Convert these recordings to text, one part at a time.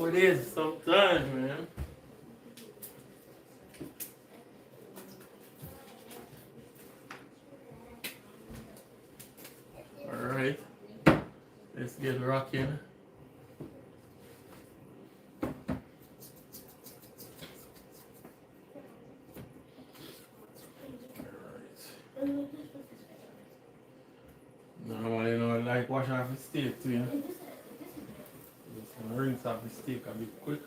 it is sometimes, man. Alright. Let's get rocking. Normally, you know, I like wash off the steak too, you know. Just gonna rinse off the steak a bit quick.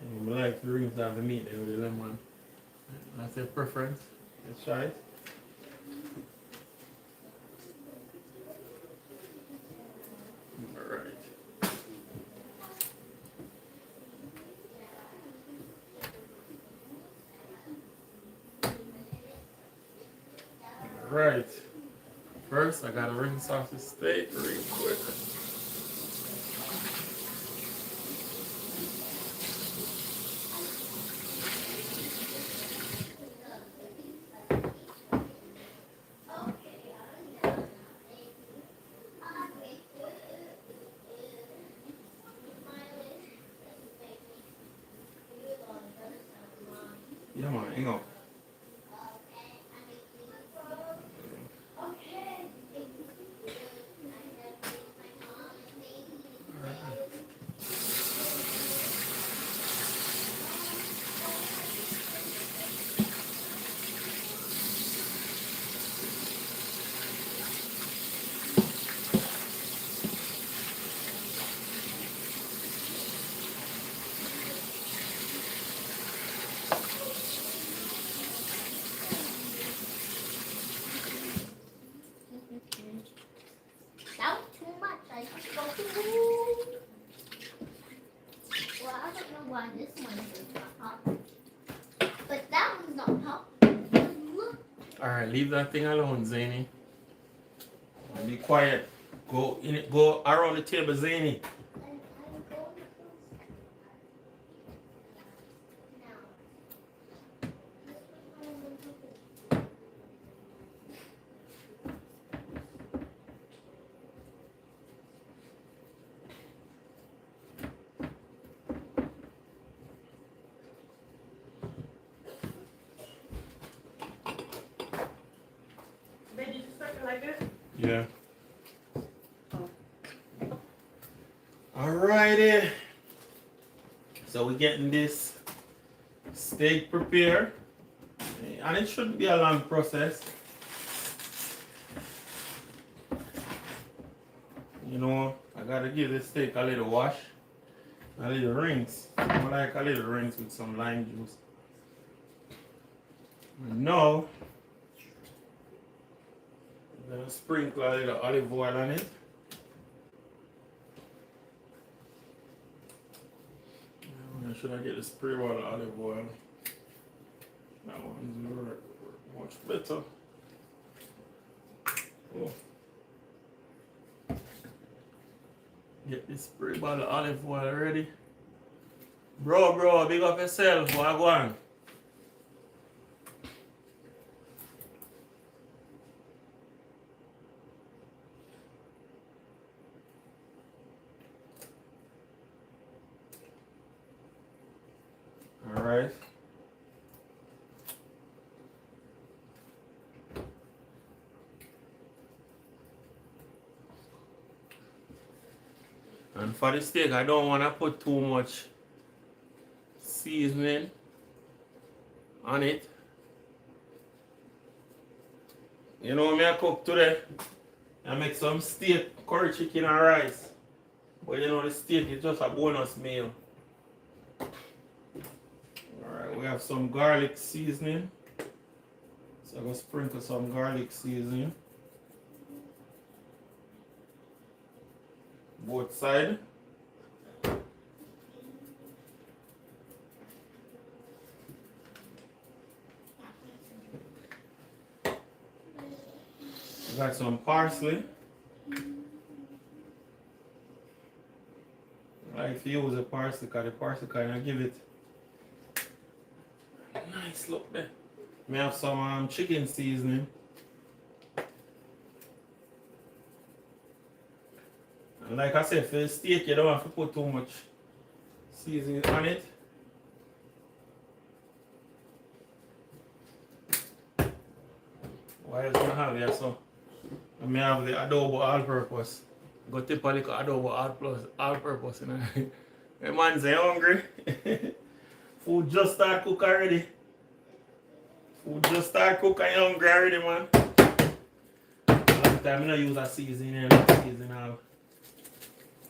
And I like to rinse off the meat there with the lemon. That's your preference. Let's try it. Alright. Right. First, I gotta rinse off the steak real quick. Yeah, man, hang on. That was too much. I just go well, I don't know why this one is not hot. But that one's not hot. Look. Alright, leave that thing alone, Zany. Be quiet. Go in it, go around the table, Zany. Did you just it like this? Yeah. Alrighty. So we're getting this steak prepared. And it shouldn't be a long process. You know, I gotta give this steak a little wash. A little rinse. I like a little rinse with some lime juice. And now, I'm gonna sprinkle a little olive oil on it. Should I get the spray bottle olive oil? That one's much better. Oh. Get this spray bottle olive oil ready. Bro, big up yourself. What I want? Alright. And for the steak, I don't want to put too much seasoning on it. You know what I cook today? I make some steak, curry chicken and rice. But you know the steak is just a bonus meal. Alright, we have some garlic seasoning. So I'm going to sprinkle some garlic seasoning. Both sides. Got some parsley. I like to use the parsley because the parsley kind of give it a nice look there. We have some chicken seasoning. And like I said, for the steak, you don't have to put too much seasoning on it. What else do I have here? So, I may have the adobo all-purpose. Go tip a little adobo all-purpose. You know? Hey man, say hungry. Food just start cook already. Food just start cook and you hungry already, man. Last time I don't use a seasoning,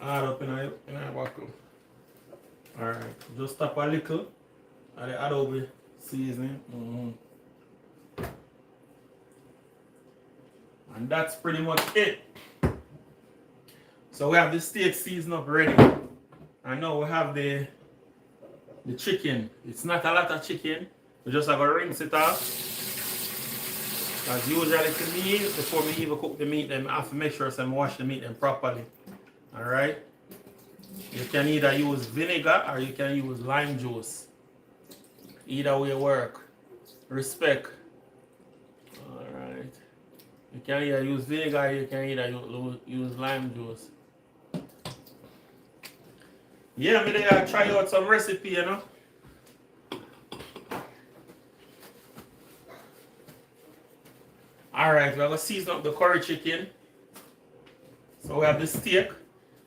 all up in a bottle. Alright, just tap a little of the adobo seasoning. And that's pretty much it. So we have the steak seasoned up ready. And now we have the chicken. It's not a lot of chicken. We just have to rinse it off. As usually to me, before we even cook the meat, then I have to make sure I wash the meat then properly. Alright? You can either use vinegar or you can use lime juice. Either way work. Respect. Alright. You can either use vinegar or you can either use lime juice. Yeah, I'm gonna try out some recipe, you know. Alright, we're gonna season up the curry chicken. So we have the steak.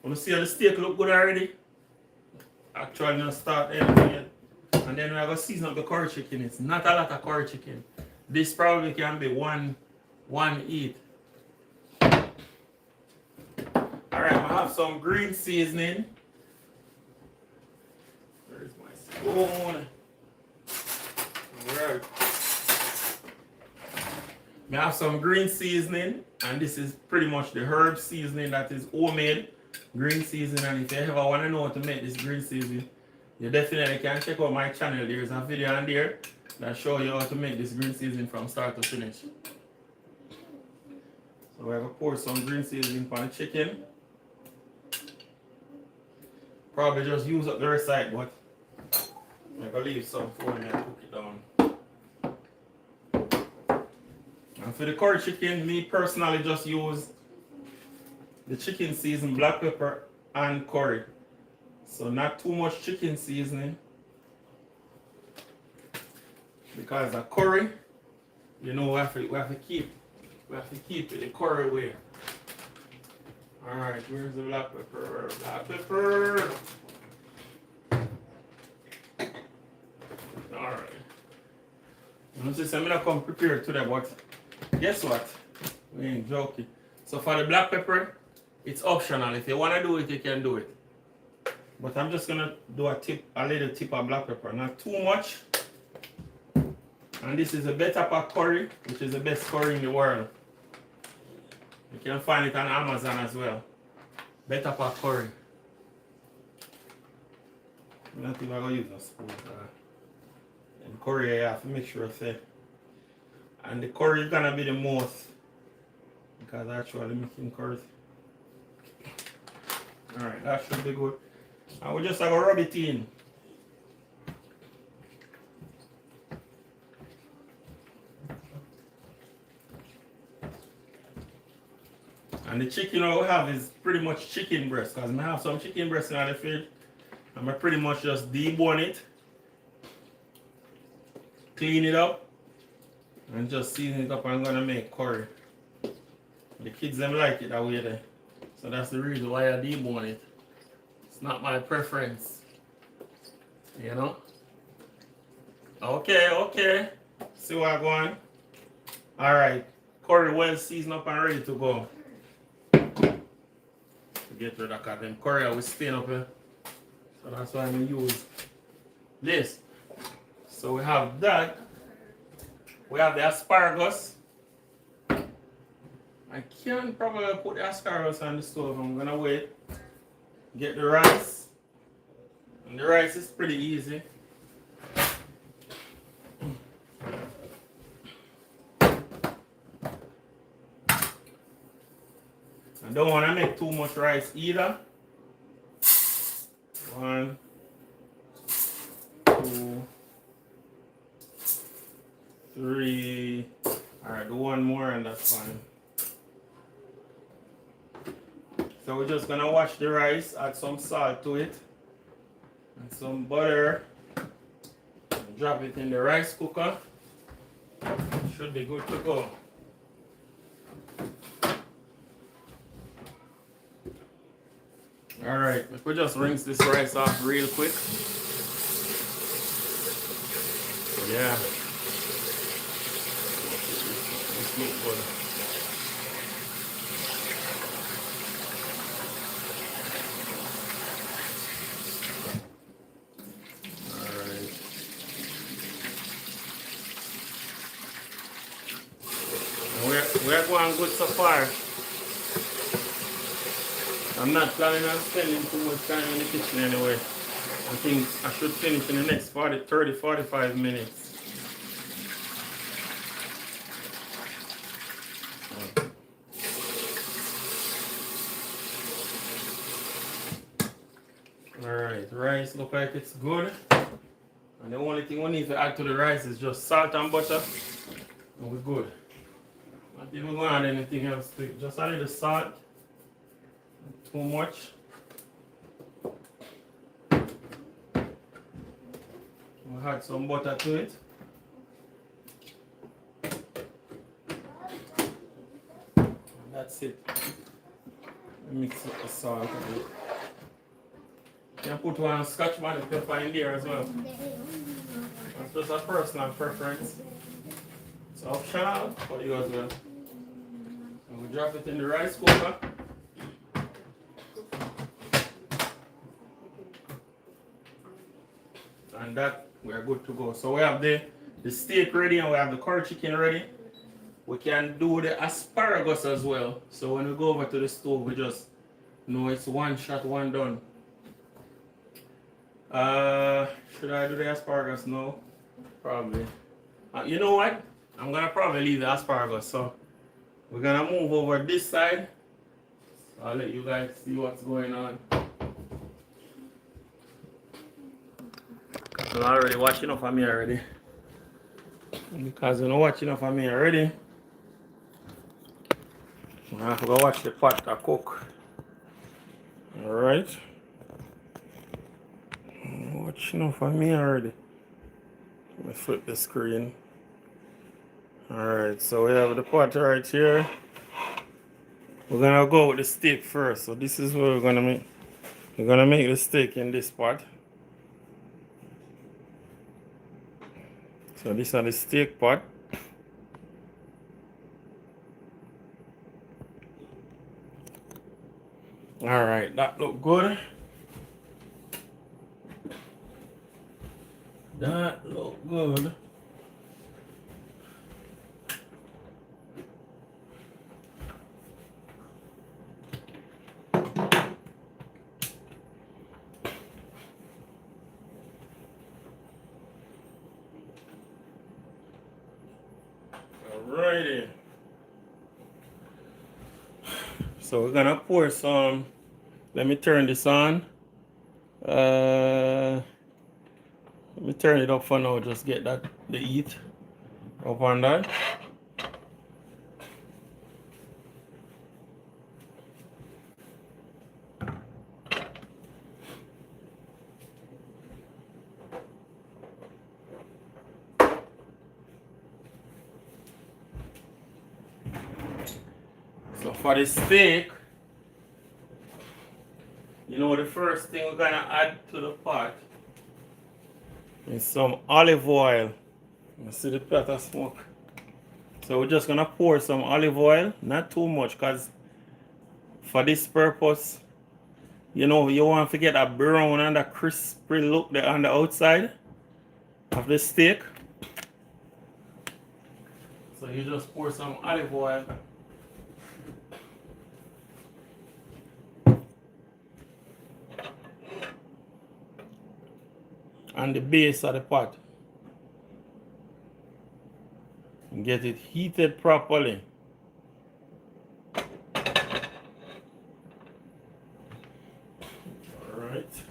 Want to see how the steak look good already? Actually, I'm gonna start anything yet. And then we're gonna season up the curry chicken. It's not a lot of curry chicken. This probably can be one eat. Alright, I have some green seasoning. Where's my spoon? Alright. I have some green seasoning, and this is pretty much the herb seasoning that is homemade green seasoning. And if you ever want to know how to make this green seasoning, you definitely can check out my channel. There's a video on there that show you how to make this green seasoning from start to finish. So we're going to pour some green seasoning on the chicken. Probably just use up the rest of it, but I'm going to leave some for me and cook it down. And for the curry chicken, me personally just use the chicken season, black pepper and curry. So not too much chicken seasoning. Because the curry, you know, we have to keep it the curry way. Alright, where's the black pepper? Black pepper. Alright. You know, I'm not come prepared today, but guess what? We ain't joking. So for the black pepper, it's optional. If you want to do it, you can do it. But I'm just gonna do a little tip of black pepper, not too much. And this is a better pack curry, which is the best curry in the world. You can find it on Amazon as well. Better pack curry. I'm not even gonna use a spoon. And curry, I have to make sure it's there. And the curry is gonna be the most, because actually making curry. Alright, that should be good. And we just have to rub it in. And the chicken I have is pretty much chicken breast, because I have some chicken breast in the fridge. And I pretty much just debone it, clean it up, and just season it up. I'm gonna make curry. The kids them like it that way there. So that's the reason why I debone it. It's not my preference. You know? Okay. See what I'm going. Alright. Curry well seasoned up and ready to go. Get rid of them curry I will stain up here. So that's why I'm gonna use this. So we have that. We have the asparagus. I can probably put the asparagus on the stove. I'm gonna wait. Get the rice. And the rice is pretty easy. I don't want to make too much rice either. 1, 2, 3. Alright, do one more and that's fine. So So we're just gonna wash the rice, add some salt to it, and some butter. Drop it in the rice cooker. Should be good to go. Alright, we just rinse this rice off real quick. Yeah. This looks good. Alright. We're going good so far. I'm not planning on spending too much time in the kitchen anyway. I think I should finish in the next 45 minutes. Alright, rice look like it's good. And the only thing we need to add to the rice is just salt and butter. And we're good. Not even going to add anything else to it. Just a little salt. Not too much. We'll add some butter to it. And that's it. Mix up the salt a bit. You can put one scotch bonnet pepper in there as well. That's just a personal preference. It's optional for you as well. And we drop it in the rice cooker. And that we are good to go. So we have the steak ready and we have the curry chicken ready. We can do the asparagus as well. So when we go over to the stove, we just know it's one shot, one done. Should I do the asparagus? No, probably. You know what? I'm gonna probably leave the asparagus. So we're gonna move over this side. So I'll let you guys see what's going on. I'm already watching enough of me already. Because you're not watching enough of me already, I have to go watch the pot to cook. Alright. Watching enough of me already. Let me flip the screen. Alright, so we have the pot right here. We're gonna go with the steak first. So this is what we're gonna make. We're gonna make the steak in this pot. So these are the steak pot. Alright, that look good. That look good. Alrighty. So we're gonna pour some. Let me turn this on. Let me turn it up for now. Just get that the heat up on that. So for the steak, you know, the first thing we're gonna add to the pot is some olive oil. You see the pot of smoke. So we're just gonna pour some olive oil, not too much, because for this purpose, you know, you want to get a brown and a crispy look there on the outside of the steak. So you just pour some olive oil. On the base of the pot. And get it heated properly. Alright.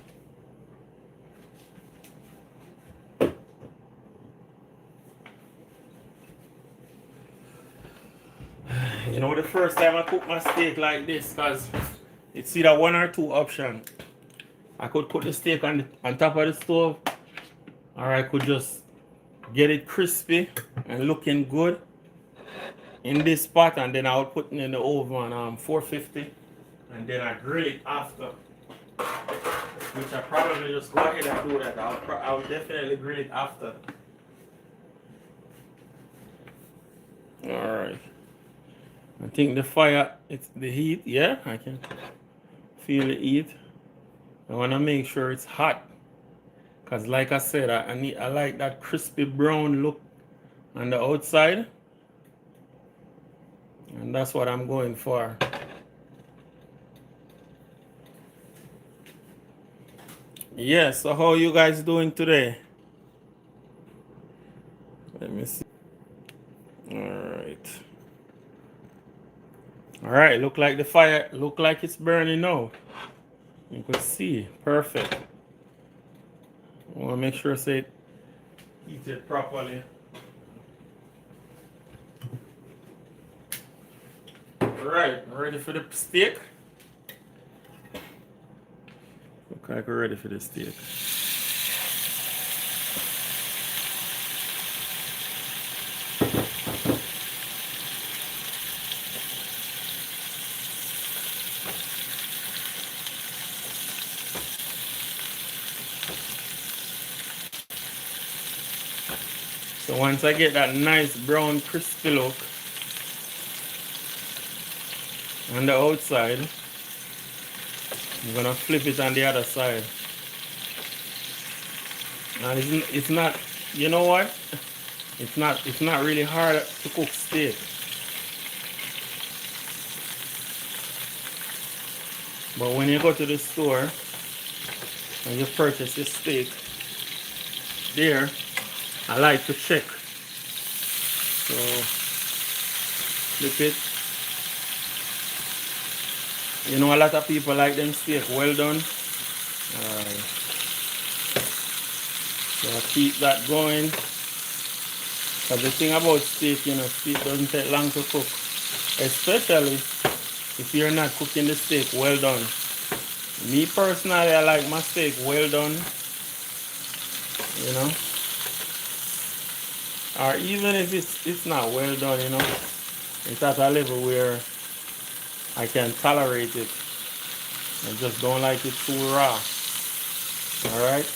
You know, the first time I cook my steak like this, because It's either one or two options. I could put the steak on top of the stove, or I could just get it crispy and looking good in this pot, and then I would put it in the oven on 450, and then I grill it after. Which I probably just go ahead and do that. I'll definitely grill it after. Alright. I think the fire, it's the heat, yeah, I can feel the heat. I want to make sure it's hot. Because like I said, I like that crispy brown look on the outside. And that's what I'm going for. Yeah, so how are you guys doing today? Let me see. Alright, look like the fire, look like it's burning now. You could see, perfect. I want to make sure say heat it properly. Alright, ready for the steak? Look like we're ready for the steak. So once I get that nice brown crispy look on the outside, I'm gonna flip it on the other side. And it's not, you know what? It's not really hard to cook steak. But when you go to the store and you purchase your steak, there, I like to check. So flip it. You know, a lot of people like them steak well done. So I keep that going. Because the thing about steak, you know, steak doesn't take long to cook. Especially if you're not cooking the steak well done. Me personally, I like my steak well done. You know. Or even if it's not well done, you know. It's at a level where I can tolerate it. I just don't like it too raw. Alright?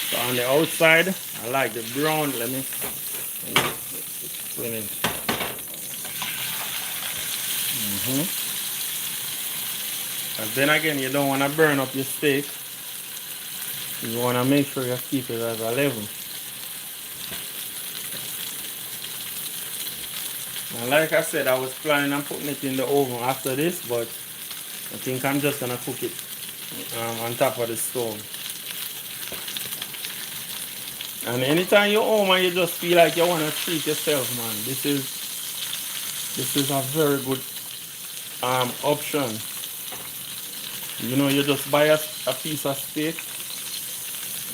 So on the outside, I like the brown. Let me explain it. And then again, you don't want to burn up your steak. You want to make sure you keep it at a level. And like I said, I was planning on putting it in the oven after this, but I think I'm just going to cook it on top of the stove. And anytime you're home and you just feel like you want to treat yourself, man, this is a very good option. You know, you just buy a piece of steak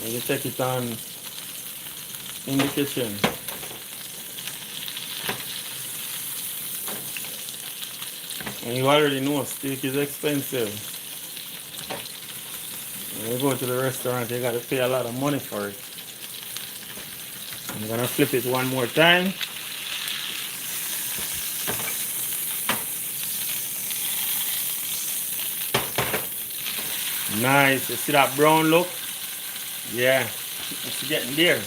and you take it on in the kitchen. And you already know steak is expensive. When you go to the restaurant, you gotta pay a lot of money for it. I'm gonna flip it one more time. Nice. You see that brown look? Yeah, it's getting there.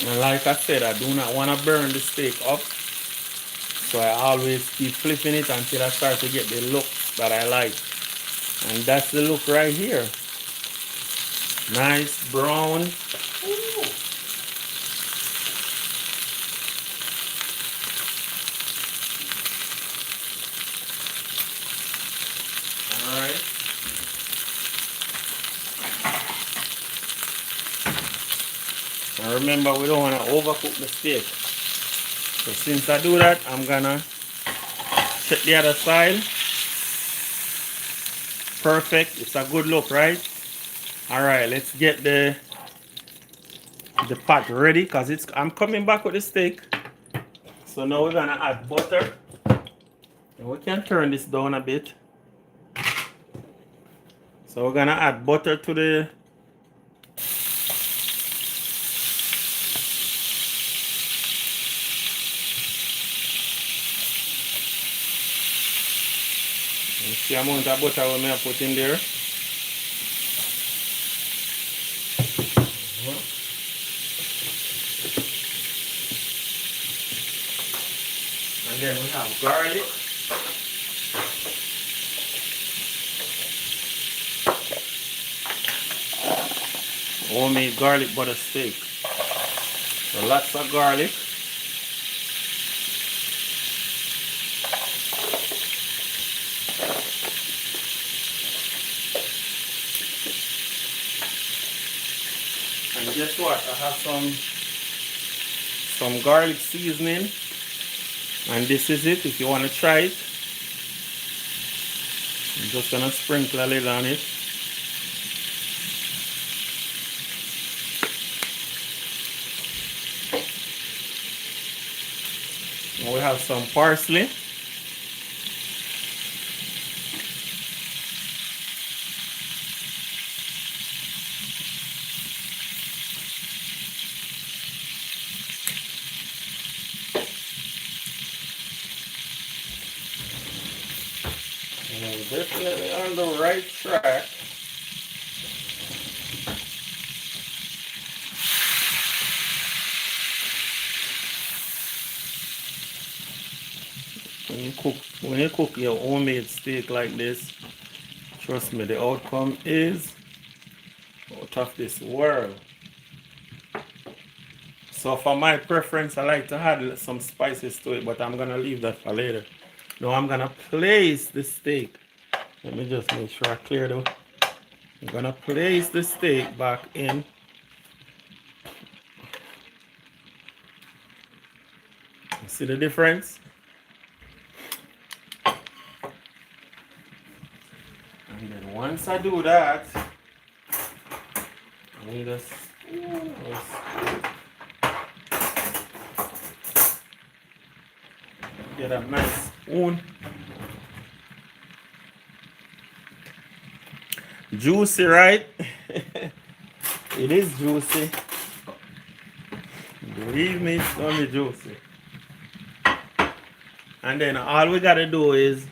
And like I said, I do not want to burn the steak up. So I always keep flipping it until I start to get the look that I like. And that's the look right here. Nice brown. Ooh. Alright. And remember, we don't want to overcook the steak. So since I do that, I'm gonna check the other side. Perfect. It's a good look, right? Alright, let's get the the pot ready because I'm coming back with the steak. So now we're gonna add butter. And we can turn this down a bit. So we're gonna add butter to the see the amount of butter we may put in there. And then we have garlic. Homemade garlic butter steak. So lots of garlic. And guess what? I have some garlic seasoning. And this is it. If you want to try it, I'm just gonna sprinkle a little on it. And we have some parsley. And we're definitely on the right track. When you cook your homemade steak like this, trust me, the outcome is out of this world. So for my preference, I like to add some spices to it, but I'm gonna leave that for later. Now I'm gonna place the steak. Let me just make sure I clear the. I'm gonna place the steak back in. See the difference? And then once I do that, I need a spoon. Get a nice spoon. Juicy, right? It is juicy. Believe me, it's gonna be juicy. And then all we gotta do is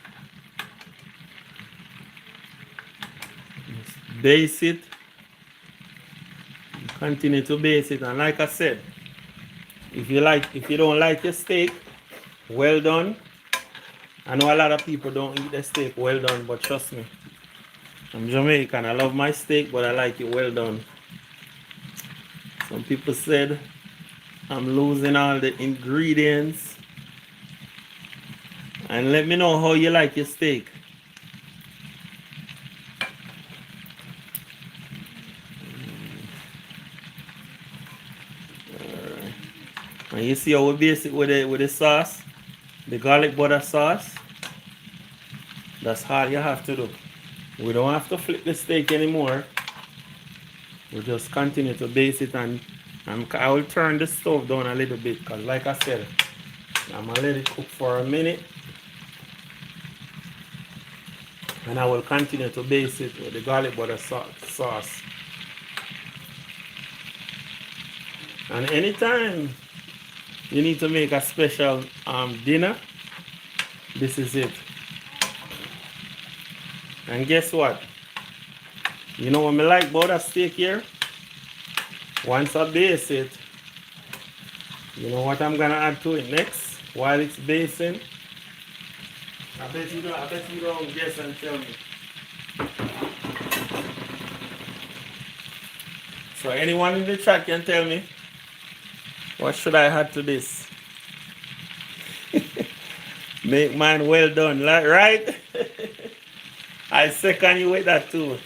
base it. Continue to base it. And like I said, if you don't like your steak well done, I know a lot of people don't eat the steak well done, but trust me, I'm Jamaican. I love my steak, but I like it well done. Some people said I'm losing all the ingredients. And let me know how you like your steak. Alright. And you see how we base it with the sauce, the garlic butter sauce. That's all you have to do. We don't have to flip the steak anymore. We just continue to base it, and I will turn the stove down a little bit because, like I said, I'm gonna let it cook for a minute. And I will continue to base it with the garlic butter sauce. And anytime you need to make a special dinner, this is it. And guess what? You know what I like about that steak here? Once I base it, you know what I'm gonna add to it next while it's basing? I bet you don't guess and tell me. So anyone in the chat can tell me, what should I add to this? Make mine well done, right? I second you with that too.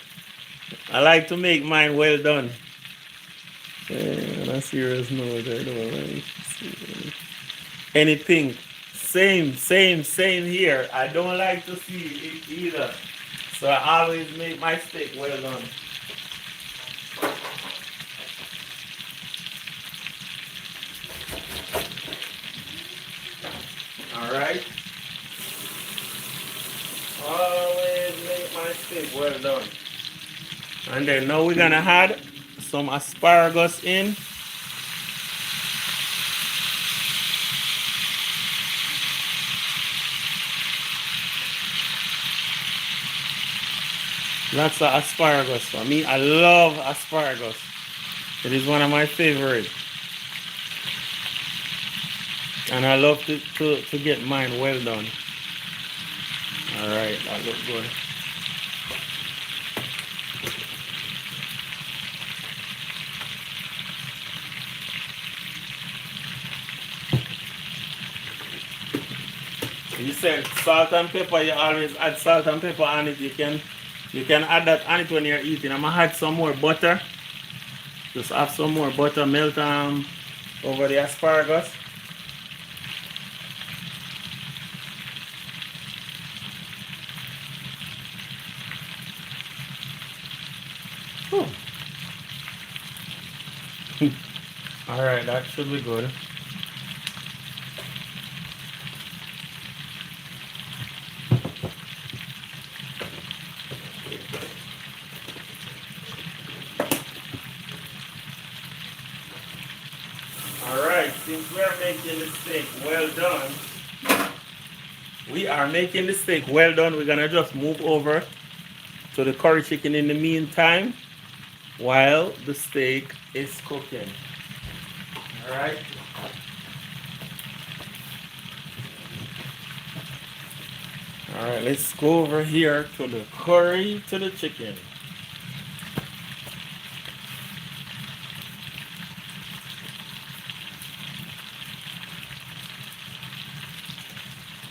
I like to make mine well done. On a serious note, I don't like anything. Same here. I don't like to see it either. So I always make my steak well done. my steak well done. And then now we're gonna add some asparagus in. Lots of asparagus for me. I love asparagus. It is one of my favorites. And I love to get mine well done. Alright, that looks good. You said salt and pepper, you always add salt and pepper on it. You can add that on it when you're eating. I'm gonna add some more butter. Just have some more butter melt over the asparagus. Alright, that should be good. Alright, since we are making the steak well done, we're gonna just move over to the curry chicken in the meantime while the steak is cooking. Alright. Alright, let's go over here to the curry to the chicken.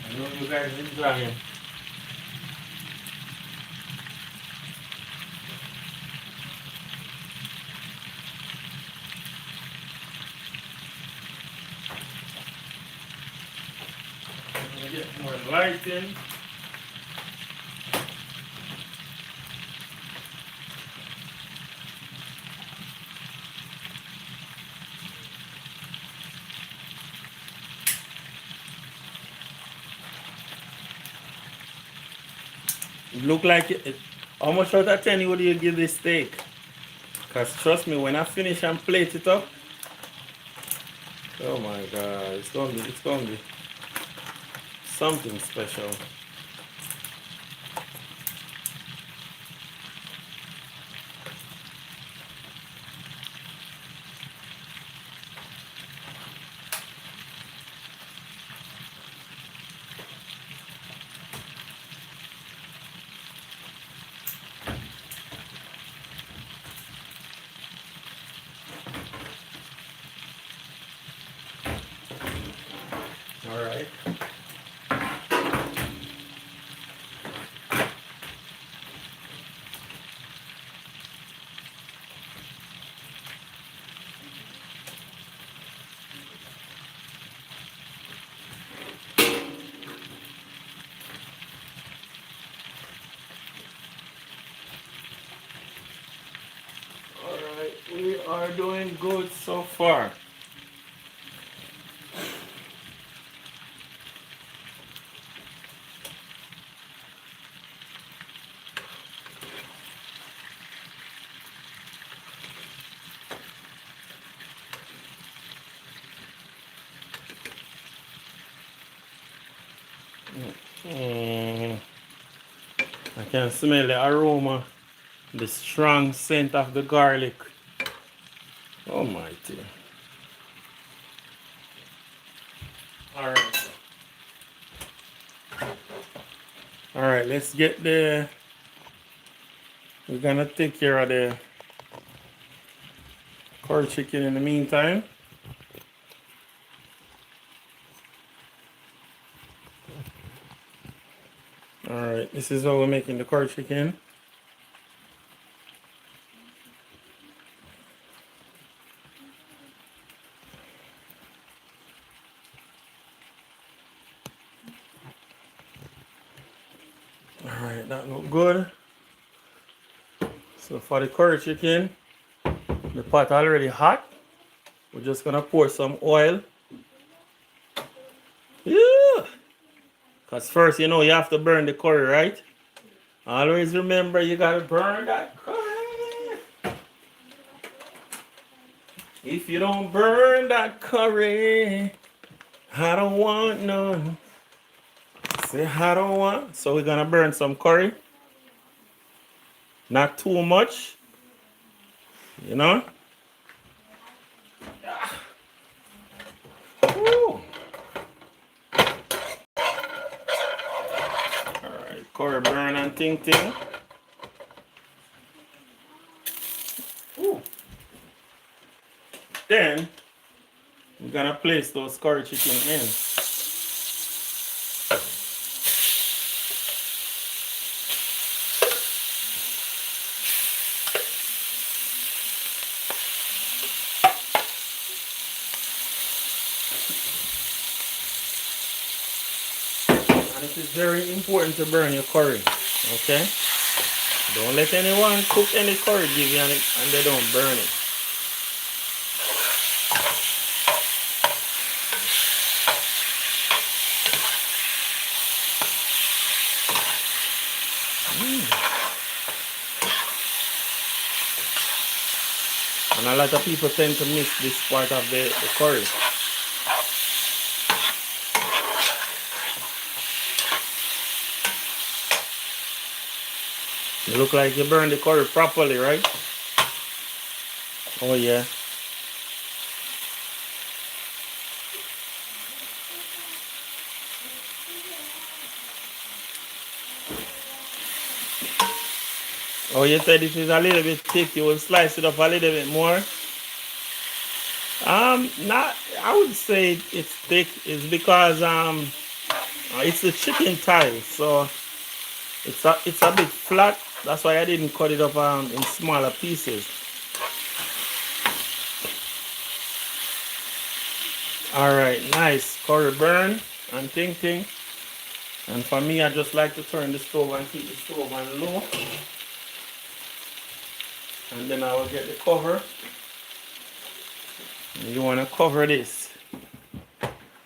I know you guys enjoy it. I'm gonna get more light in. It look like it. How much out of 10 would you give this steak? Because trust me, when I finish and plate it up, oh my god, it's gonna be something special. All right. All right, we are doing good so far. I can smell the aroma, the strong scent of the garlic. Oh my dear. All right. All right, let's get the. We're gonna take care of the curry chicken in the meantime. All right, this is how we're making the curry chicken. All right, that look good. So for the curry chicken, the pot already hot. We're just gonna pour some oil. Yeah. Cause first, you have to burn the curry, right? Always remember you gotta burn that curry. If you don't burn that curry, I don't want none. Say I don't want. So we're gonna burn some curry. Not too much, you know. Woo. Alright, curry burn and ting ting. Ooh. Then we're gonna place those curry chicken in. And it is very important to burn your curry, okay? Don't let anyone cook any curry give you and they don't burn it. And a lot of people tend to miss this part of the curry. You look like you burn the curry properly, right? Oh yeah. Oh, you said it is a little bit thick. You will slice it up a little bit more. Not. I would say it's thick. It's because it's a chicken thigh, so it's a bit flat. That's why I didn't cut it up in smaller pieces. All right, nice curry burn and ting ting. And for me, I just like to turn the stove and keep the stove on low. And then I will get the cover. You want to cover this.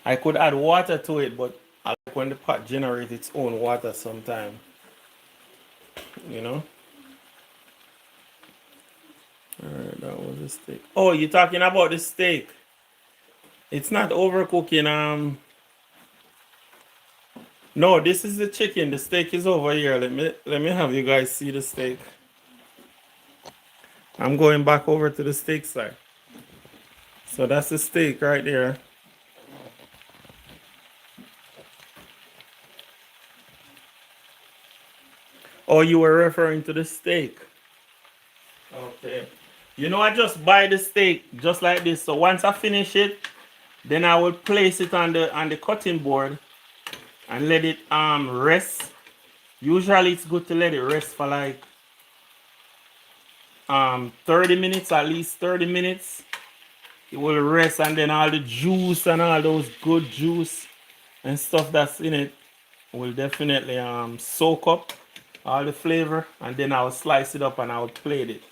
I could add water to it, but I like when the pot generates its own water sometime. You know? Alright, that was the steak. Oh, you're talking about the steak. It's not overcooking. No, this is the chicken. The steak is over here. Let me have you guys see the steak. I'm going back over to the steak side. So that's the steak right there. Oh, you were referring to the steak. Okay. You know, I just buy the steak just like this. So once I finish it, then I will place it on the cutting board and let it rest. Usually it's good to let it rest for like 30 minutes, at least 30 minutes. It will rest, and then all the juice and all those good juice and stuff that's in it will definitely soak up all the flavor, and then I'll slice it up and I'll plate it.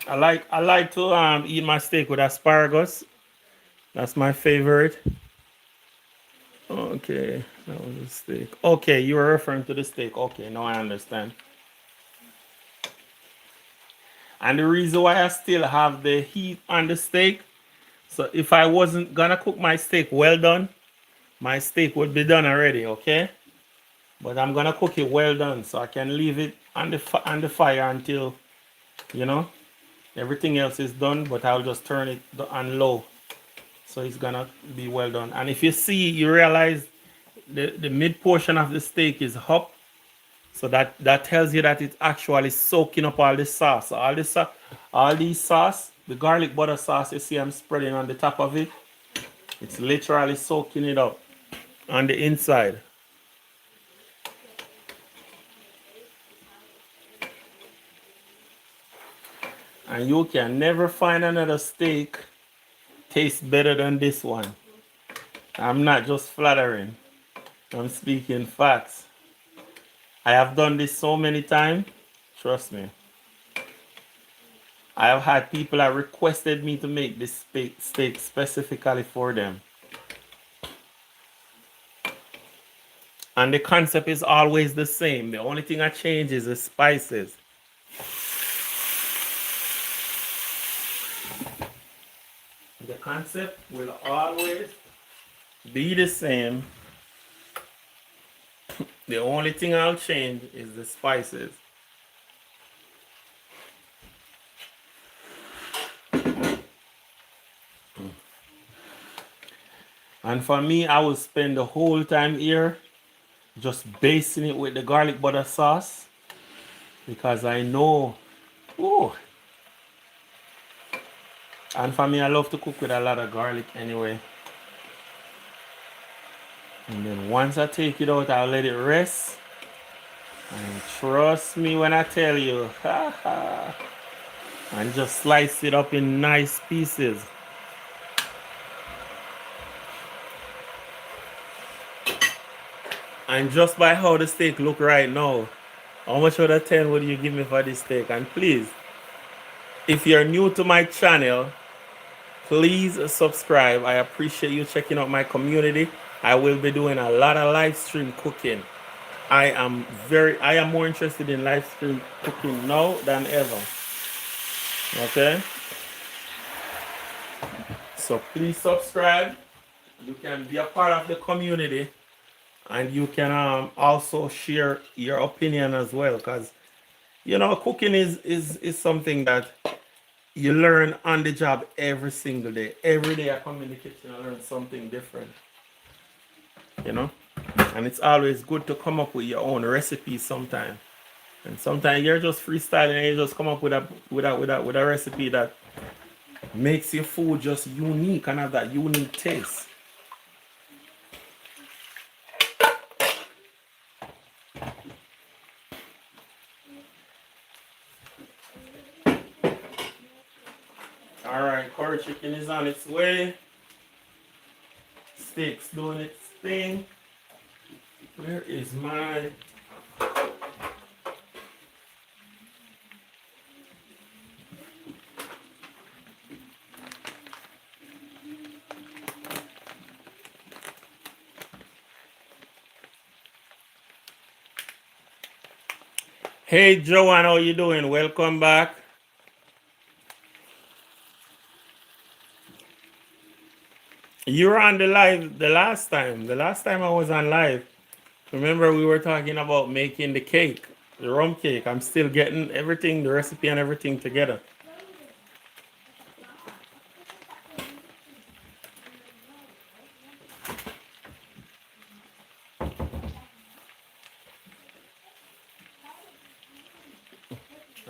I like to eat my steak with asparagus. That's my favorite. Okay, that was a steak. Okay, you were referring to the steak. Okay, now I understand. And the reason why I still have the heat on the steak, so if I wasn't gonna cook my steak well done, my steak would be done already, okay? But I'm gonna cook it well done, so I can leave it on the fire until, you know, everything else is done. But I'll just turn it on low, so it's gonna be well done. And if you see, you realize the mid portion of the steak is up, so that tells you that it's actually soaking up all the sauce. All these sauce, the garlic butter sauce you see I'm spreading on the top of it, it's literally soaking it up on the inside. And you can never find another steak taste better than this one. I'm not just flattering. I'm speaking facts. I have done this so many times. Trust me. I have had people that requested me to make this steak specifically for them. And the concept is always the same. The only thing that changes is spices. The concept will always be the same. The only thing I'll change is the spices. And for me, I will spend the whole time here just basting it with the garlic butter sauce because I know, oh, and for me, I love to cook with a lot of garlic anyway. And then once I take it out, I'll let it rest. And trust me when I tell you, and just slice it up in nice pieces. And just by how the steak look right now, how much out of 10 would you give me for this steak? And please, if you're new to my channel, please subscribe. I appreciate you checking out my community. I will be doing a lot of live stream cooking. I am more interested in live stream cooking now than ever. Okay? So please subscribe. You can be a part of the community. And you can also share your opinion as well, because cooking is something that you learn on the job every single day. Every day I come in the kitchen, I learn something different. And it's always good to come up with your own recipes sometimes. And sometimes you're just freestyling and you just come up with a recipe that makes your food just unique and have that unique taste. Alright, curry chicken is on its way. Steak's doing its thing. Where is my... Hey Joanne, how you doing? Welcome back. You were on the live the last time. The last time I was on live, remember we were talking about making the cake, the rum cake. I'm still getting everything, the recipe and everything together.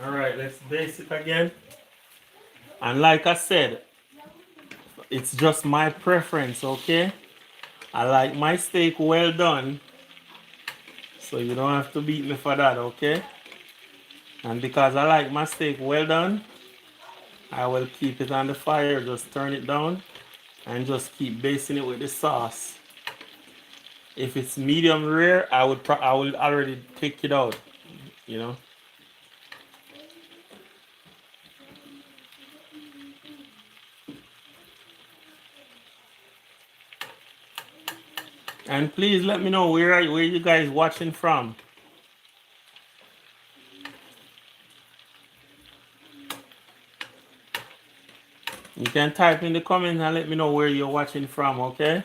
All right, let's base it again. And like I said, it's just my preference, okay? I like my steak well done, so you don't have to beat me for that, okay? And because I like my steak well done, I will keep it on the fire, just turn it down, and just keep basting it with the sauce. If it's medium rare, I would already take it out, you know. And please let me know where you guys watching from. You can type in the comments and let me know where you're watching from, okay?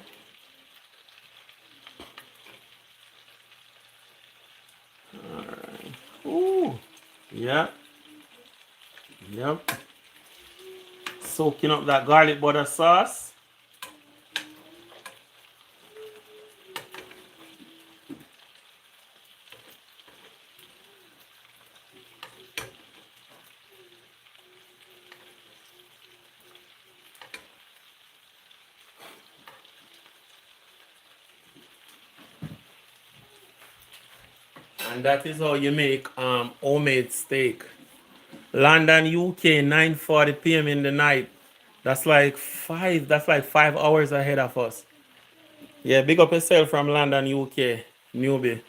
Alright. Ooh. Yep. Yep. Soaking up that garlic butter sauce. And that is how you make homemade steak. London, UK, 9:40 p.m. in the night. That's like 5 hours ahead of us. Yeah, big up yourself from London, UK, newbie.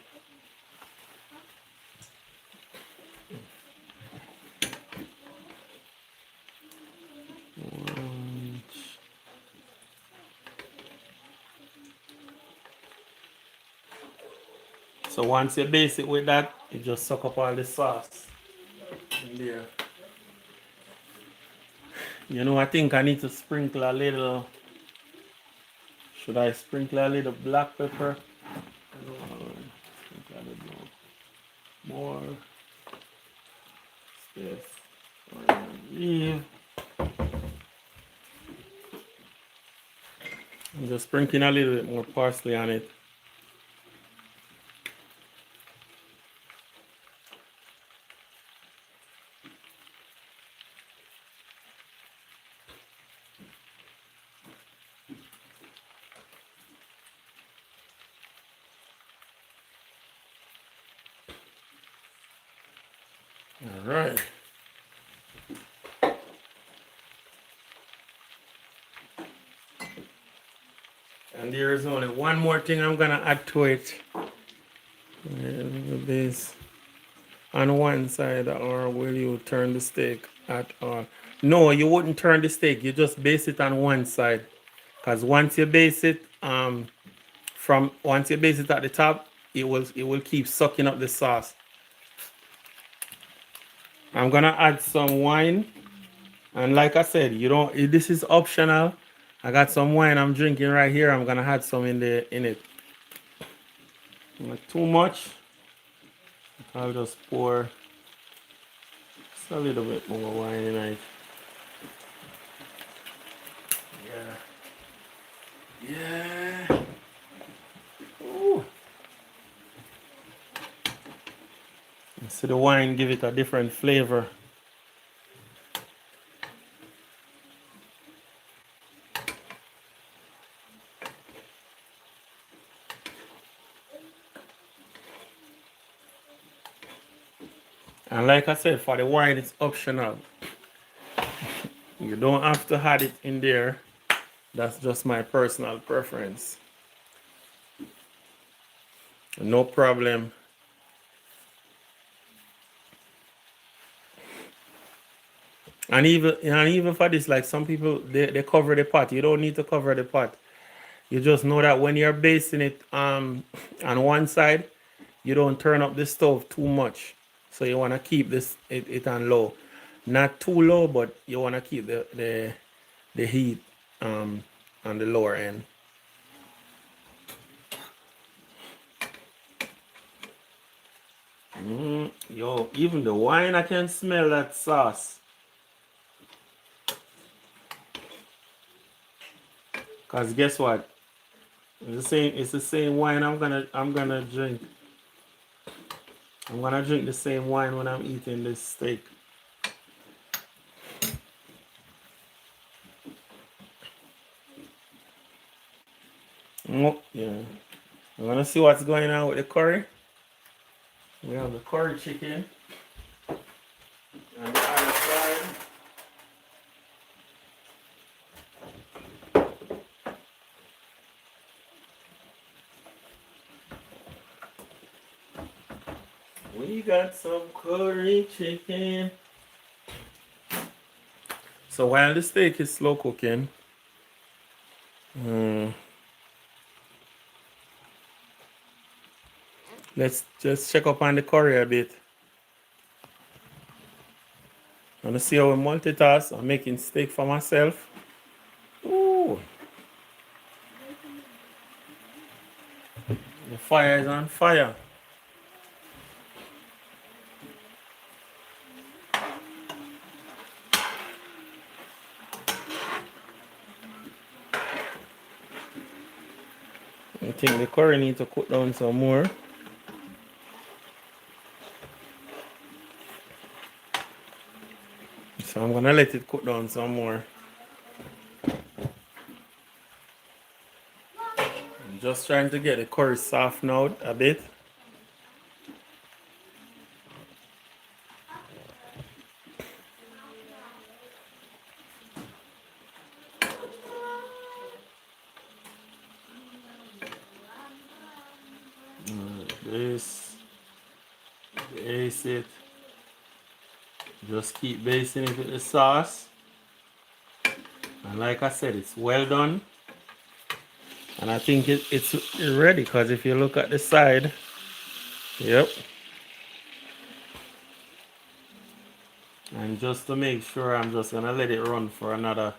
So once you base it with that, you just suck up all the sauce in there. You know, I think I need to sprinkle a little. Should I sprinkle a little black pepper? Sprinkle a little more. Yes. Leave. I'm just sprinkling a little bit more parsley on it. All right. And there is only one more thing I'm gonna add to it. This on one side, or will you turn the steak at all? No, you wouldn't turn the steak. You just base it on one side, because once you base it, once you base it at the top, it will keep sucking up the sauce. I'm gonna add some wine, and like I said, you don't. This is optional. I got some wine I'm drinking right here. I'm gonna add some in it. Not too much. I'll just pour just a little bit more wine in it. Yeah. Ooh. So the wine give it a different flavor. And like I said, for the wine, it's optional. You don't have to add it in there. That's just my personal preference. No problem. And even for this, like some people, they cover the pot. You don't need to cover the pot. You just know that when you're basting it on one side, you don't turn up the stove too much. So you want to keep it on low. Not too low, but you want to keep the heat on the lower end. Yo, even the wine, I can smell that sauce. Cause guess what? It's the same wine I'm gonna drink. I'm gonna drink the same wine when I'm eating this steak. Oh, yeah. I'm gonna see what's going on with the curry. We have the curry chicken. And the other side. We got some curry chicken. So while the steak is slow cooking, let's just check up on the curry a bit. I'm gonna see how we multitask. I'm making steak for myself. Ooh. The fire is on fire. I think the curry needs to cook down some more. So I'm gonna let it cook down some more. I'm just trying to get the curry softened out a bit. Base it. Just keep basting it with the sauce. And like I said, it's well done. And I think it's ready, because if you look at the side, Yep. And just to make sure, I'm just gonna let it run for another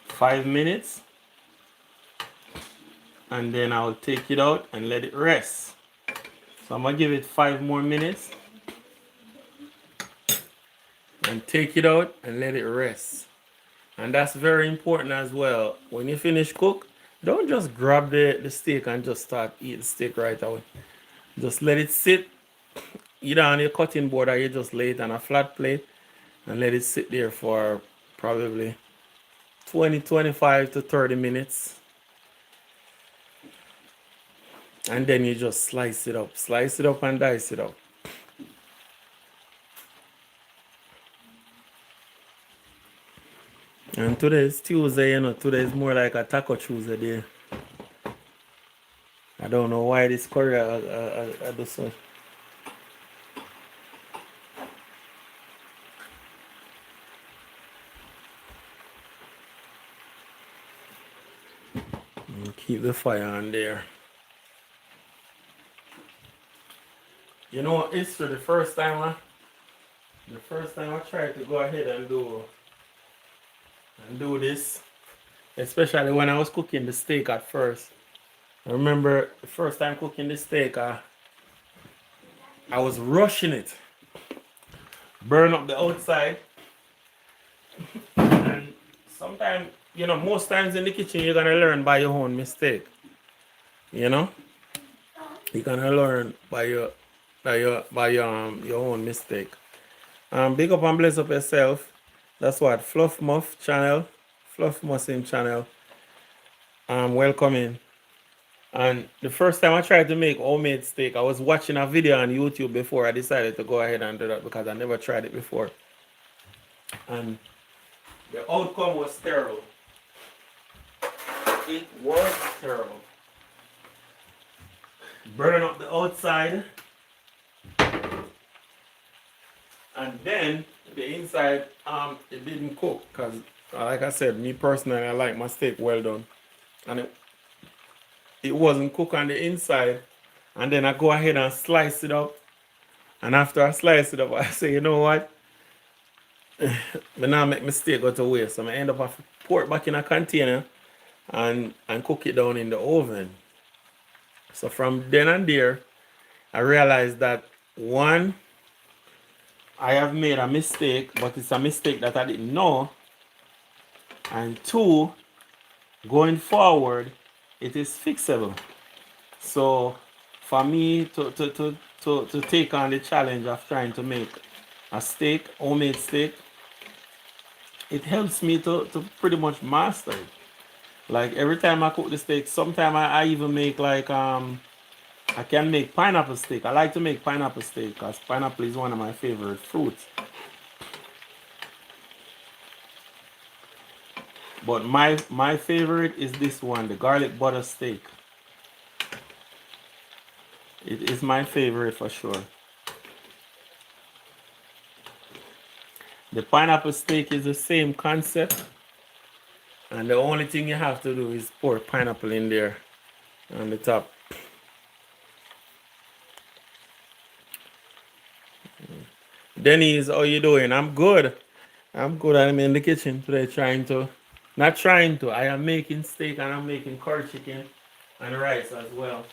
5 minutes, and then I'll take it out and let it rest. So I'm gonna give it 5 more minutes and take it out and let it rest. And that's very important as well. When you finish cook, don't just grab the steak and just start eating steak right away. Just let it sit either on your cutting board or you just lay it on a flat plate and let it sit there for probably 20, 25 to 30 minutes. And then you just slice it up and dice it up. And today's Tuesday, today is more like a Taco Tuesday day. I don't know why this curry I do so. Keep the fire on there. You know, it's for the first time I tried to go ahead and do this, especially when I was cooking the steak at first. I remember the first time cooking the steak, I was rushing it, burn up the outside, and sometimes, most times in the kitchen you're gonna learn by your own mistake. You're gonna learn by your own mistake. Big up and bless up yourself. That's what Fluff Muff channel, Fluff Muslim channel. Welcome in. And the first time I tried to make homemade steak, I was watching a video on YouTube before I decided to go ahead and do that because I never tried it before. And the outcome was terrible. It was terrible. Burn up the outside. And then the inside, it didn't cook because, like I said, me personally, I like my steak well done. And it wasn't cooked on the inside. And then I go ahead and slice it up. And after I slice it up, I say, you know what? But now I make mistake go to waste. So I end up have to pour it back in a container and cook it down in the oven. So from then and there, I realized that one, I have made a mistake, but it's a mistake that I didn't know. And two, going forward, it is fixable. So for me to take on the challenge of trying to make a steak, homemade steak, it helps me to pretty much master it. Like every time I cook the steak, sometimes I even make like I can make pineapple steak. I like to make pineapple steak because pineapple is one of my favorite fruits. But my favorite is this one, the garlic butter steak. It is my favorite for sure. The pineapple steak is the same concept. And the only thing you have to do is pour pineapple in there on the top. Denny's, how you doing? I'm good. I'm good. I'm in the kitchen today I am making steak and I'm making curry chicken and rice as well.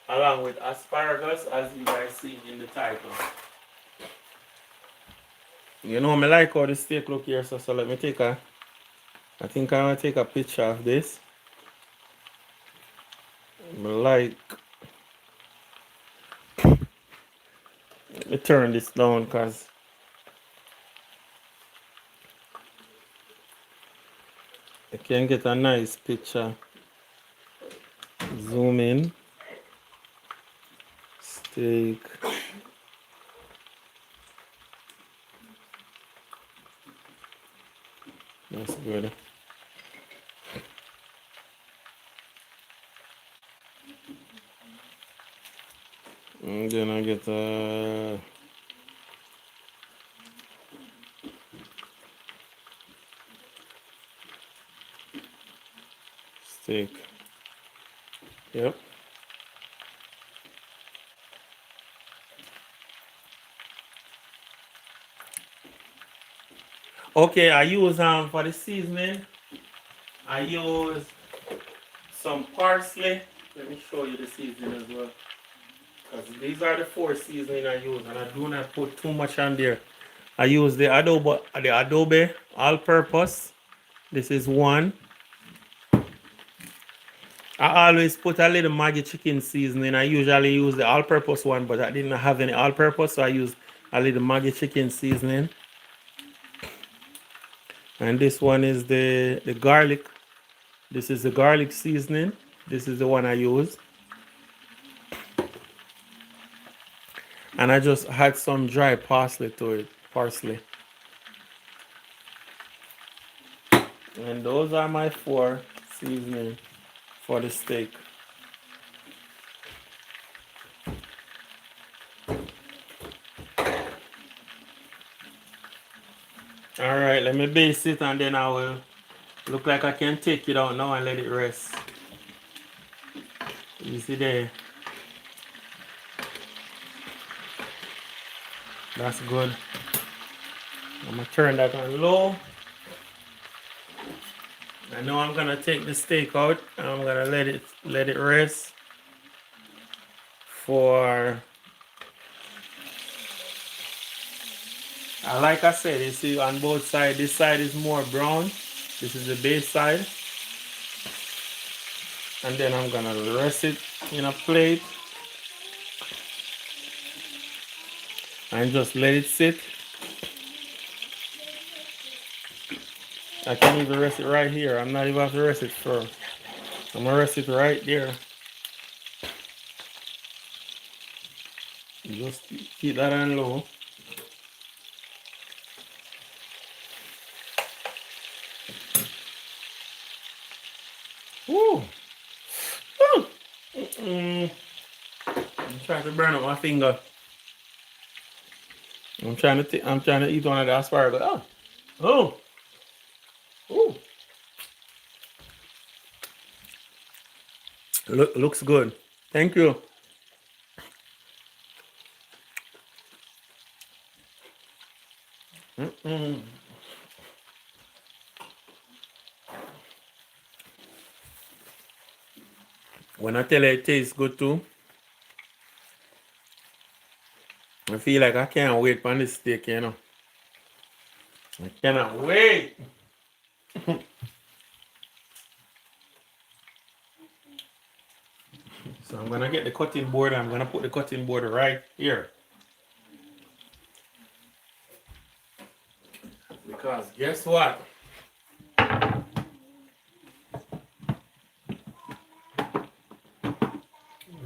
Along with asparagus, as you guys see in the title. You know, I like how the steak look here, so let me I think I'm gonna take a picture of this. Let me turn this down because I can get a nice picture. Zoom in. Steak. That's good. And then I get a steak. Yep. Okay, I use for the seasoning, I use some parsley. Let me show you the seasoning as well. Because these are the 4 seasoning I use, and I do not put too much on there. I use the Adobe all-purpose. This is 1. I always put a little Maggi chicken seasoning. I usually use the all-purpose one, but I didn't have any all-purpose, so I use a little Maggi chicken seasoning. And this one is the garlic. This is the garlic seasoning. This is the one I use. And I just had some dry parsley to it. Parsley. And those are my 4 seasoning for the steak. Alright, let me base it and then I will look like I can take it out now and let it rest. You see there? That's good. I'm gonna turn that on low. I know I'm gonna take the steak out and I'm gonna let it rest for like I said, you see on both sides, this side is more brown. This is the base side. And then I'm gonna rest it in a plate and just let it sit. I can even rest it right here. I'm not even have to rest it first. I'm gonna rest it right there. Just keep that on low. Woo! Woo! I'm trying to burn up my finger. I'm trying to eat one of the asparagus. Oh! Ooh! Looks good. Thank you. When I tell you it tastes good too, I feel like I can't wait for this steak, you know. I cannot wait. So I'm gonna get the cutting board. I'm gonna put the cutting board right here. Because guess what?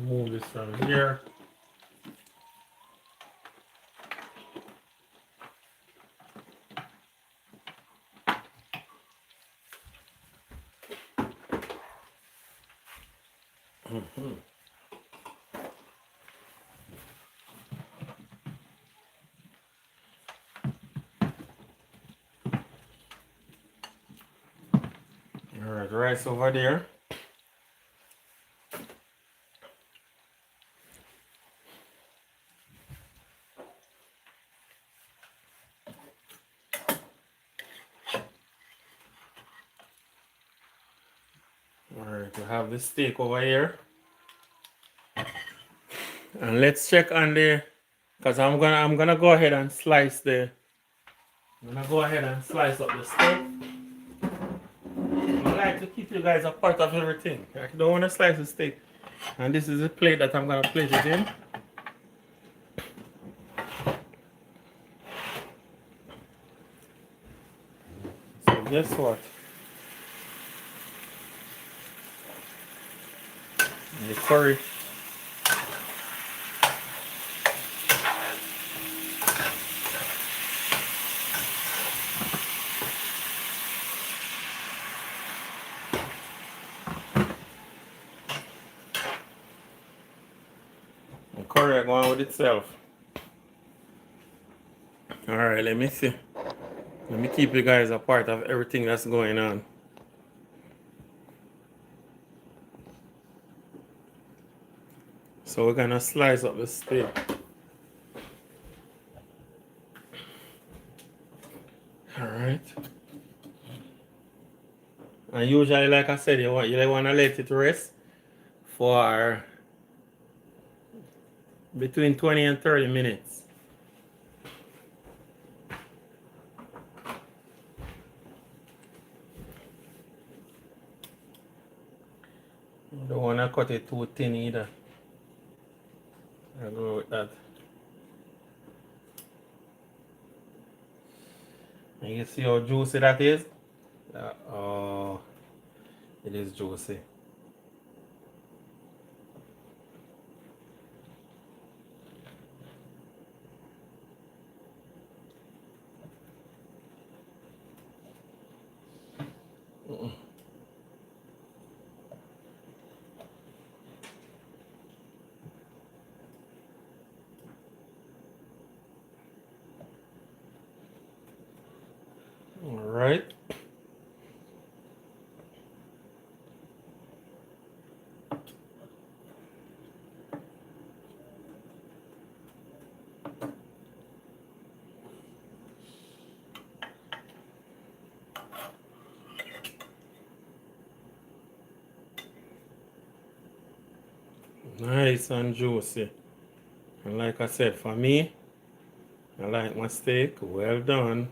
Move this from here. All right, rice over there. All right, we have the steak over here. And let's check on the, because I'm gonna go ahead and slice the. I'm gonna go ahead and slice up the steak. I like to keep you guys a part of everything. I don't want to slice the steak. And this is the plate that I'm gonna place it in. So guess what? The curry. The curry going with itself. Alright, let me see. Let me keep you guys a part of everything that's going on. So we're gonna slice up the steak. Alright. And usually, like I said, you want to let it rest for between 20 and 30 minutes. You don't want to cut it too thin either. I'll go with that. And you see how juicy that is? Oh, it is juicy. All right. Nice and juicy. And like I said, for me, I like my steak well done.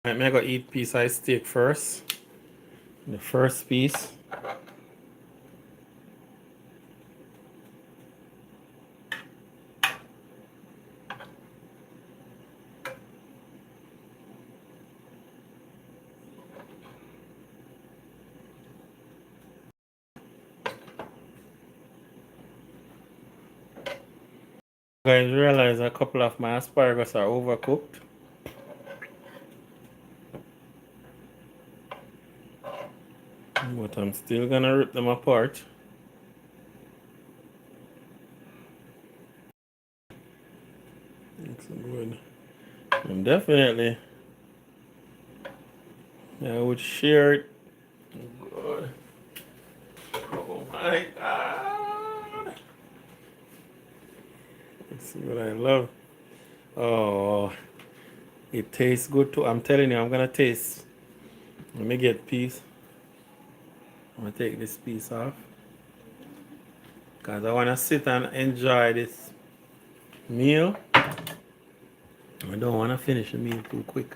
I'm gonna eat piece of steak first. The first piece. Guys, realize a couple of my asparagus are overcooked. But I'm still gonna rip them apart. Looks good. And definitely, I would share it. Good. Oh my god. Let's see what I love. Oh, it tastes good too. I'm telling you, I'm gonna taste. Let me get piece. I'm gonna take this piece off. Because I wanna sit and enjoy this meal. I don't wanna finish the meal too quick.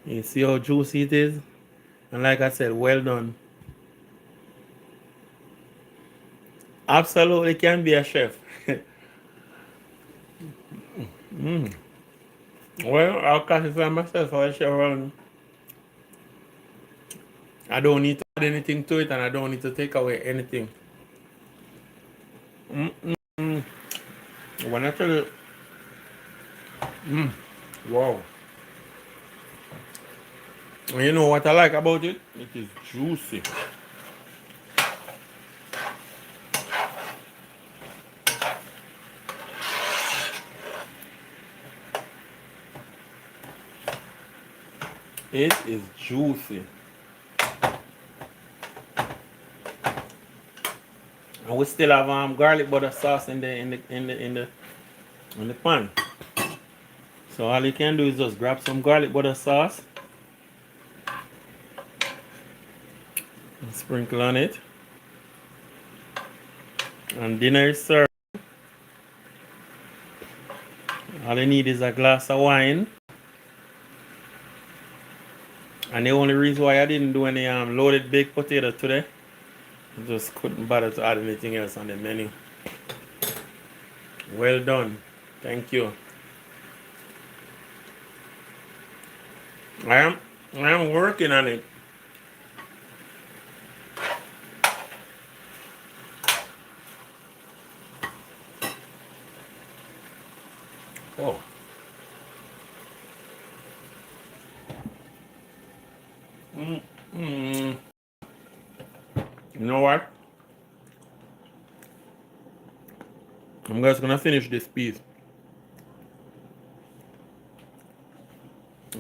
You see how juicy it is? And like I said, well done. Absolutely can be a chef. Well, I'll classify myself as a chef. I don't need to add anything to it and I don't need to take away anything. When I tell you, wow. And you know what I like about it? It is juicy. It is juicy. And we still have garlic butter sauce in the pan. So all you can do is just grab some garlic butter sauce and sprinkle on it. And dinner is served. All you need is a glass of wine. And the only reason why I didn't do any loaded baked potato today, I just couldn't bother to add anything else on the menu. Well done. Thank you. I am working on it. Oh. You know what? I'm just gonna finish this piece.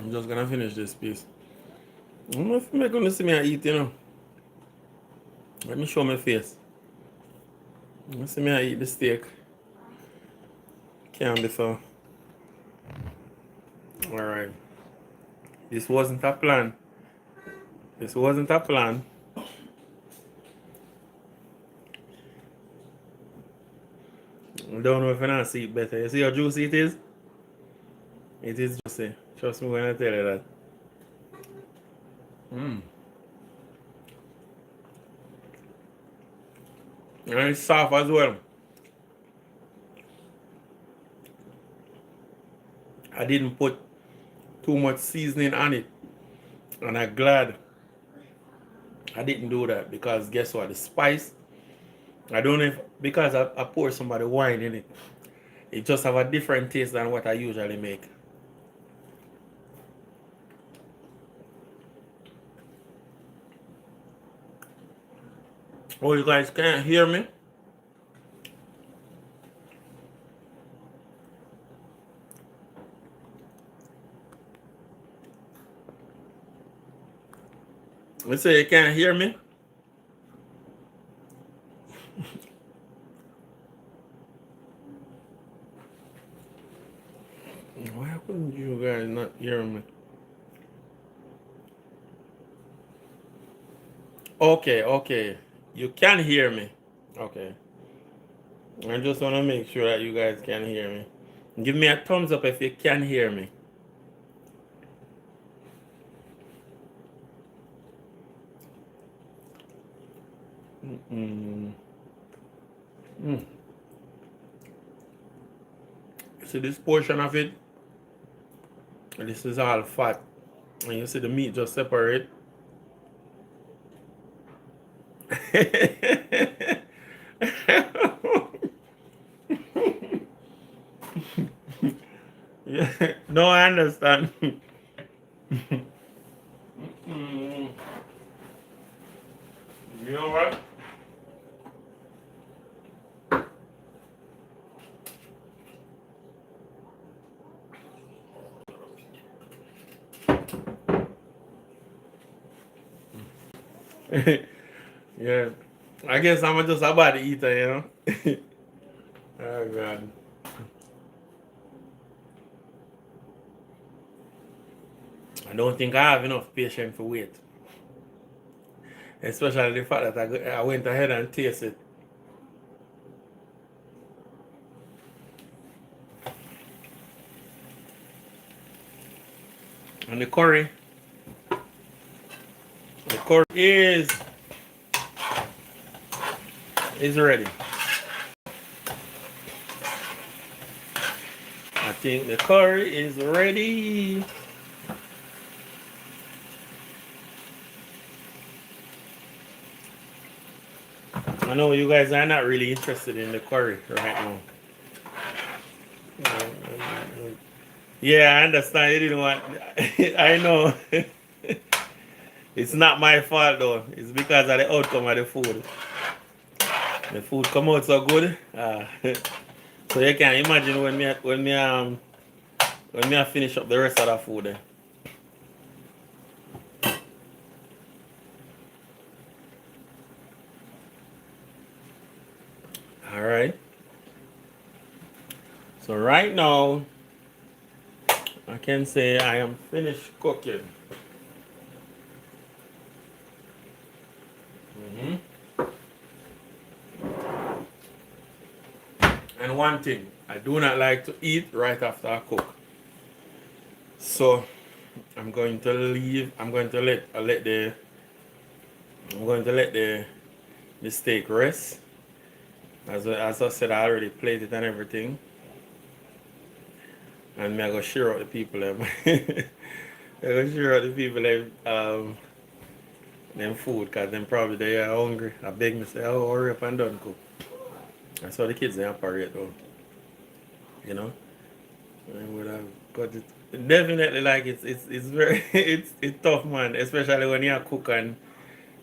I'm just gonna finish this piece. I'm not gonna see me eat, you know. Let me show my face. You see me eat the steak. Can't be so. Alright. This wasn't a plan. This wasn't a plan. I don't know if I see it better. You see how juicy it is? It is juicy. Trust me when I tell you that. And it's soft as well. I didn't put too much seasoning on it. And I'm glad I didn't do that because guess what? The spice, I don't know if because I pour somebody wine in it. It just have a different taste than what I usually make. Oh, you guys can't hear me? You say you can't hear me? Why couldn't you guys not hear me? Okay. You can hear me. Okay. I just want to make sure that you guys can hear me. Give me a thumbs up if you can hear me. See this portion of it? This is all fat. And you see the meat just separate. Yeah, no, I understand. You know what? Yeah, I guess I'm just about to eat it, you know. Oh God. I don't think I have enough patience for wait. Especially the fact that I went ahead and tasted it. And the curry is ready. I think the curry is ready. I know you guys are not really interested in the curry right now. Yeah, I understand. You didn't want. I know. It's not my fault though. It's because of the outcome of the food. The food come out so good. So you can imagine when I finish up the rest of the food. All right. So right now, I can say I am finished cooking. And one thing, I do not like to eat right after I cook. So I'm going to let the steak rest. As I said, I already plated and everything. And I go share out the people them. I go share out the people them food because them probably they are hungry. I beg me say, oh, hurry up and done cook. That's how the kids they operate though. You know? But it definitely like it's very it's tough, man, especially when you cook and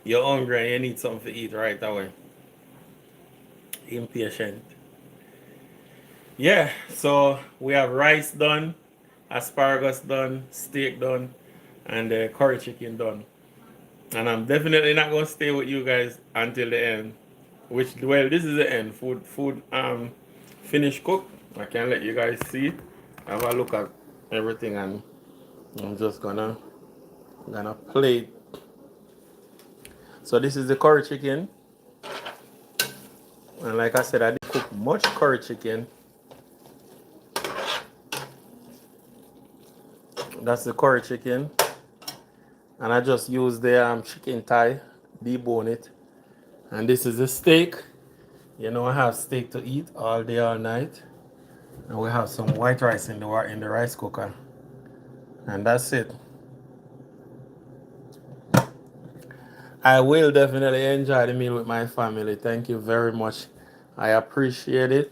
you're hungry and you need something to eat right away. Impatient. Yeah, so we have rice done. asparagus done, steak done, and the curry chicken done. And I'm definitely not gonna stay with you guys until the end. Which, well, this is the end. Food finished cook. I can let you guys see. Have a look at everything, and I'm just gonna plate. So this is the curry chicken, and like I said, I didn't cook much curry chicken. That's the curry chicken, and I just used the chicken thigh, debone it, and this is the steak. You know, I have steak to eat all day, all night, and we have some white rice in the rice cooker, and that's it. I will definitely enjoy the meal with my family. Thank you very much. I appreciate it.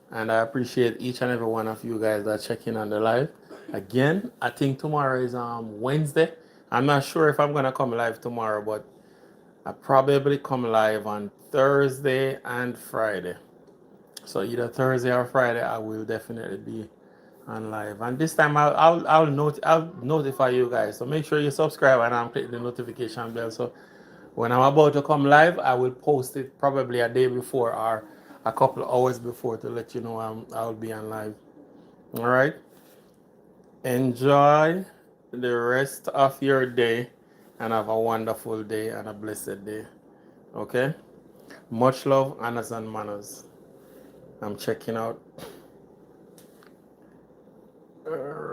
And I appreciate each and every one of you guys that check in on the live. Again, I think tomorrow is Wednesday. I'm not sure if I'm gonna come live tomorrow, but I probably come live on Thursday and Friday. So either Thursday or Friday, I will definitely be on live. And this time I'll notify you guys. So make sure you subscribe and click the notification bell. So when I'm about to come live, I will post it probably a day before or a couple of hours before to let you know I'll be on live. All right. Enjoy the rest of your day and have a wonderful day and a blessed day. Okay. Much love, honors and manners. I'm checking out. All right.